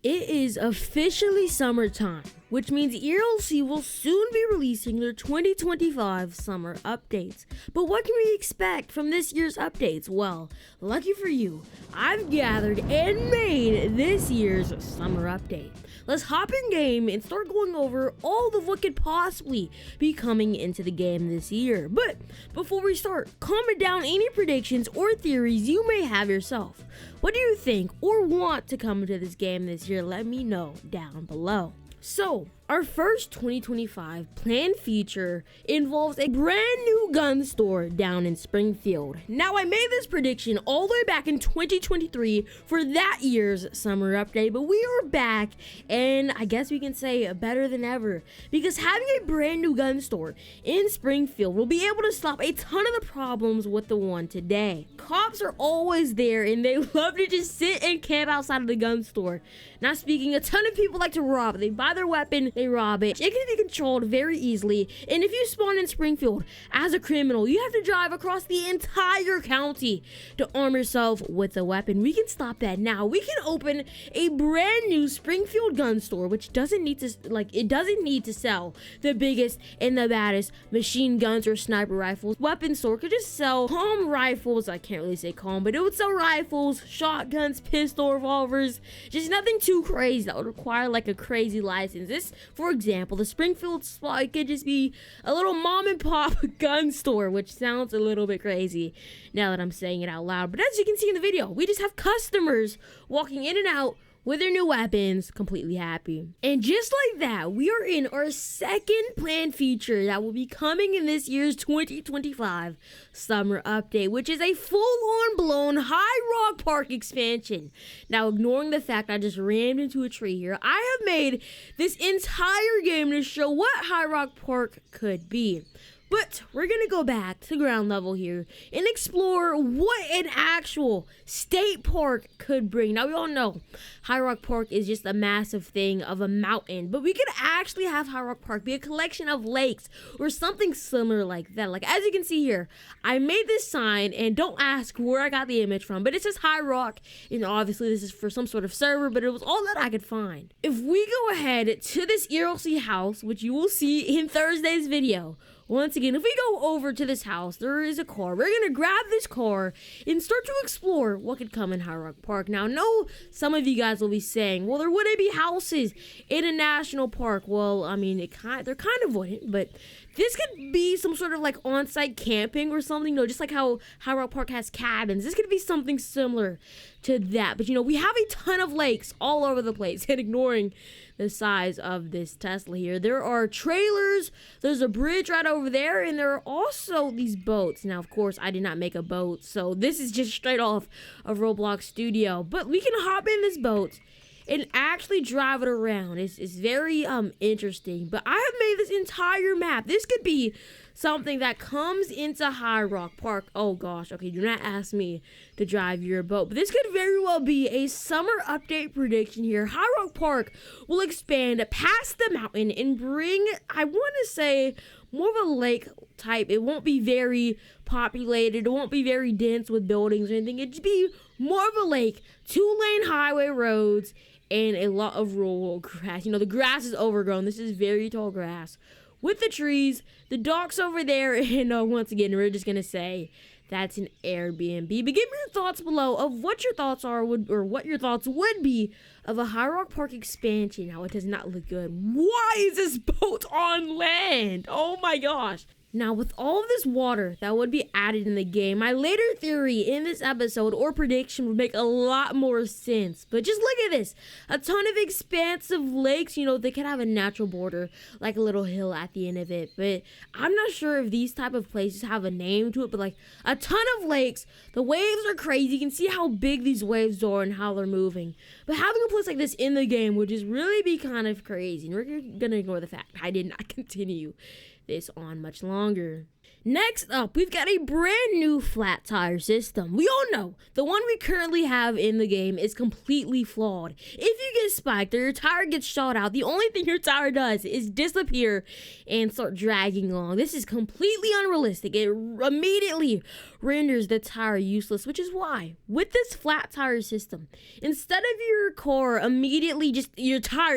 It is officially summertime, which means ERLC will soon be releasing their 2025 summer updates. But what can we expect from this year's updates? Well, lucky for you, I've gathered and made this year's summer update. Let's hop in game and start going over all of what could possibly be coming into the game this year. But before we start, comment down any predictions or theories you may have yourself. What do you think or want to come into this game this year? Let me know down below. So, our first 2025 planned feature involves a brand new gun store down in Springfield. Now, I made this prediction all the way back in 2023 for that year's summer update, but we are back, and I guess we can say better than ever, because having a brand new gun store in Springfield will be able to stop a ton of the problems with the one today. Cops are always there, and they love to just sit and camp outside of the gun store. Not speaking, a ton of people like to rob. They buy their weapon, they rob it. It can be controlled very easily, and if you spawn in Springfield as a criminal, you have to drive across the entire county to arm yourself with a weapon. We can stop that now. We can open a brand new Springfield gun store, which doesn't need to sell the biggest and the baddest machine guns or sniper rifles. Weapon store could just sell calm rifles. I can't really say calm, but it would sell rifles, shotguns, pistol, revolvers, just nothing too crazy that would require like a crazy license. This, for example, the Springfield spot could just be a little mom and pop gun store, which sounds a little bit crazy now that I'm saying it out loud. But as you can see in the video, we just have customers walking in and out with their new weapons, completely happy. And just like that, we are in our second planned feature that will be coming in this year's 2025 summer update, which is a full-on blown High Rock Park expansion. Now, ignoring the fact I just rammed into a tree here, I have made this entire game to show what High Rock Park could be. But we're going to go back to ground level here and explore what an actual state park could bring. Now, we all know High Rock Park is just a massive thing of a mountain, but we could actually have High Rock Park be a collection of lakes or something similar like that. Like, as you can see here, I made this sign, and don't ask where I got the image from, but it says High Rock, and obviously this is for some sort of server, but it was all that I could find. If we go ahead to this ERLC house, which you will see in Thursday's video, once again, if we go over to this house, there is a car. We're going to grab this car and start to explore what could come in High Rock Park. Now, I know some of you guys will be saying, well, there wouldn't be houses in a national park. Well, I mean, there kind of wouldn't, but this could be some sort of like on-site camping or something. No, just like how High Rock Park has cabins. This could be something similar to that. But, we have a ton of lakes all over the place, and ignoring the size of this Tesla here, there are trailers, there's a bridge right over there, and there are also these boats. Now, of course, I did not make a boat, so this is just straight off of Roblox Studio, but we can hop in this boat and actually drive it around. It's very interesting, but I have made this entire map. This could be something that comes into High Rock Park. Oh gosh, okay, do not ask me to drive your boat, but this could very well be a summer update prediction here. High Rock Park will expand past the mountain and bring, I want to say, more of a lake type. It won't be very populated, it won't be very dense with buildings or anything. It'd be more of a lake, 2-lane highway roads, and a lot of rural grass. The grass is overgrown. This is very tall grass with the trees, the docks over there, and once again, we're just gonna say that's an Airbnb. But give me your thoughts below of what your thoughts are, or what your thoughts would be of a High Rock Park expansion. Now, it does not look good. Why is this boat on land? Oh my gosh. Now, with all of this water that would be added in the game, my later theory in this episode or prediction would make a lot more sense. But just look at this. A ton of expansive lakes. They could have a natural border, like a little hill at the end of it. But I'm not sure if these type of places have a name to it, but like a ton of lakes. The waves are crazy. You can see how big these waves are and how they're moving. But having a place like this in the game would just really be kind of crazy. And we're going to ignore the fact I did not continue this on much longer. Next up, we've got a brand new flat tire system. We all know the one we currently have in the game is completely flawed. If you get spiked or your tire gets shot out, the only thing your tire does is disappear and start dragging along. This is completely unrealistic. It immediately renders the tire useless, which is why with this flat tire system, instead of your tire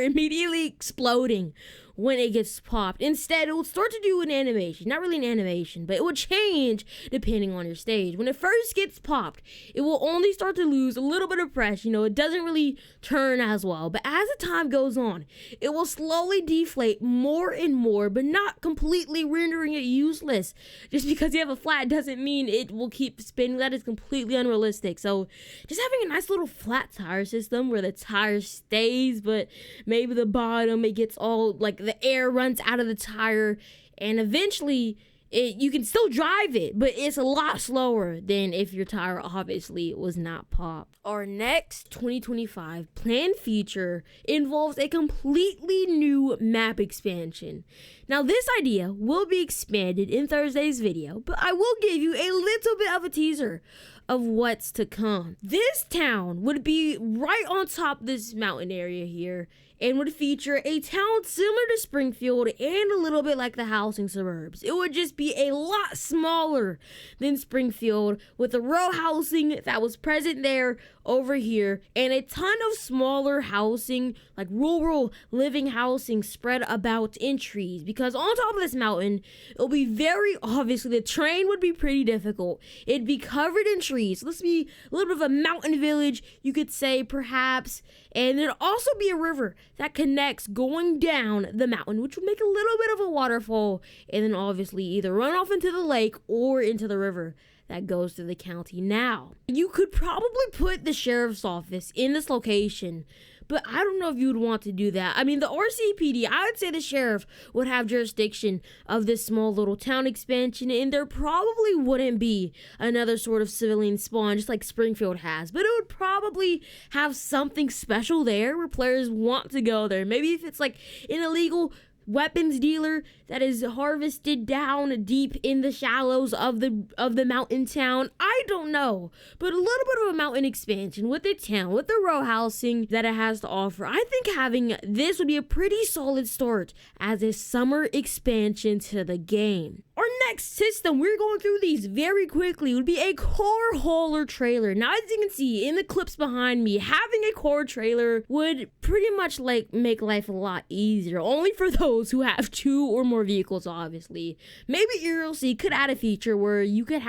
immediately exploding when it gets popped, instead it will start to do an animation. Not really an animation, but it will change depending on your stage. When it first gets popped, it will only start to lose a little bit of pressure. It doesn't really turn as well. But as the time goes on, it will slowly deflate more and more, but not completely rendering it useless. Just because you have a flat doesn't mean it will keep spinning. That is completely unrealistic. So just having a nice little flat tire system where the tire stays, but maybe the bottom, it gets all like the air runs out of the tire, and eventually you can still drive it, but it's a lot slower than if your tire obviously was not popped. Our next 2025 planned feature involves a completely new map expansion. Now, this idea will be expanded in Thursday's video, but I will give you a little bit of a teaser of what's to come. This town would be right on top of this mountain area here, and would feature a town similar to Springfield and a little bit like the housing suburbs. It would just be a lot smaller than Springfield, with the row housing that was present there over here, and a ton of smaller housing, like rural living housing spread about in trees. Because on top of this mountain, it'll be very obviously the terrain would be pretty difficult. It'd be covered in trees. So this would be a little bit of a mountain village, you could say, perhaps. And there'd also be a river that connects going down the mountain, which would make a little bit of a waterfall, and then obviously either run off into the lake or into the river that goes through the county. Now, you could probably put the sheriff's office in this location, but I don't know if you would want to do that. I mean, the RCPD, I would say the sheriff would have jurisdiction of this small little town expansion, and there probably wouldn't be another sort of civilian spawn just like Springfield has, but it would probably have something special there where players want to go there. Maybe if it's like an illegal weapons dealer that is harvested down deep in the shallows of the mountain town. I don't know, but a little bit of a mountain expansion with the town, with the row housing that it has to offer. I think having this would be a pretty solid start as a summer expansion to the game. Our next system, we're going through these very quickly, would be a car hauler trailer. Now, as you can see in the clips behind me, having a car trailer would pretty much like make life a lot easier, only for those who have 2 or more vehicles, obviously. Maybe ERLC could add a feature where you could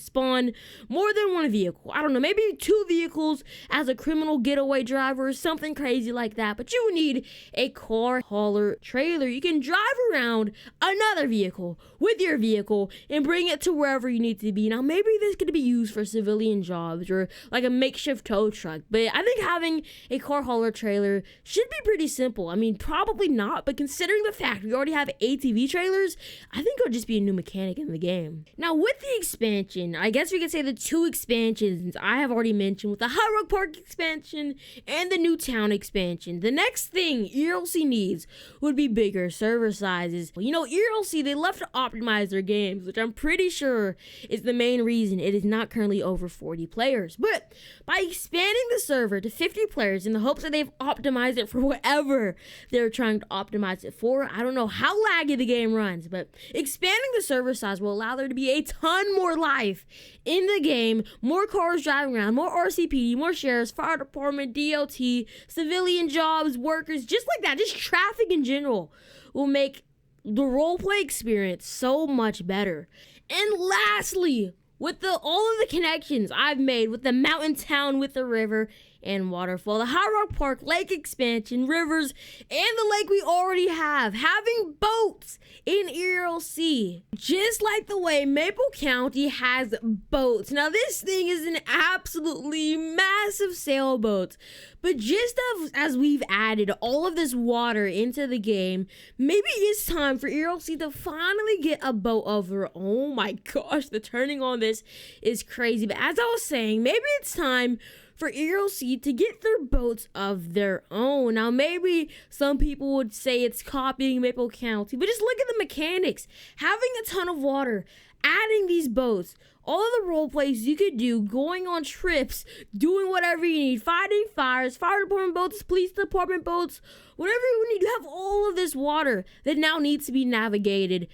spawn more than one vehicle. I don't know, maybe 2 vehicles as a criminal getaway driver or something crazy like that. But you would need a car hauler trailer. You can drive around another vehicle with your vehicle and bring it to wherever you need to be. Now, maybe this could be used for civilian jobs or like a makeshift tow truck, but I think having a car hauler trailer should be pretty simple. I mean, probably not, but considering the fact we already have ATV trailers, I think it'll just be a new mechanic in the game. Now, with the expansion, I guess we could say the 2 expansions I have already mentioned, with the High Rock Park expansion and the new town expansion. The next thing ERLC needs would be bigger server sizes. ERLC, they love to optimize their games, which I'm pretty sure is the main reason it is not currently over 40 players. But by expanding the server to 50 players in the hopes that they've optimized it for whatever they're trying to optimize it for, I don't know how laggy the game runs, but expanding the server size will allow there to be a ton more life in the game, more cars driving around, more RCPD, more sheriffs, fire department, DOT, civilian jobs, workers, just like that. Just traffic in general will make the roleplay experience so much better. And lastly, with all of the connections I've made with the mountain town, with the river and waterfall, the High Rock Park lake expansion, rivers, and the lake we already have, having boats in ERLC, just like the way Maple County has boats. Now, this thing is an absolutely massive sailboat, but just as we've added all of this water into the game, maybe it's time for ERLC to finally get a boat of their own. Oh my gosh, the turning on this is crazy. But as I was saying, maybe it's time for ERLC to get their boats of their own. Now, maybe some people would say it's copying Maple County, but just look at the mechanics. Having a ton of water adding these boats, all of the role plays you could do, going on trips, doing whatever you need, fighting fires, fire department boats, police department boats, whatever you need. You have all of this water that now needs to be navigated.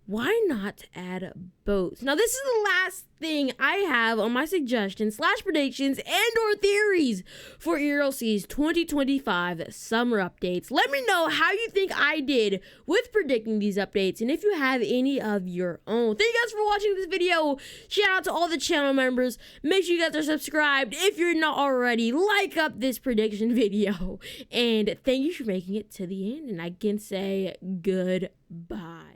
Why not add boats? Now, this is the last thing I have on my suggestions / predictions and or theories for ERLC's 2025 summer updates. Let me know how you think I did with predicting these updates and if you have any of your own. Thank you guys for watching this video. Shout out to all the channel members. Make sure you guys are subscribed if you're not already. Like up this prediction video. And thank you for making it to the end. And I can say goodbye.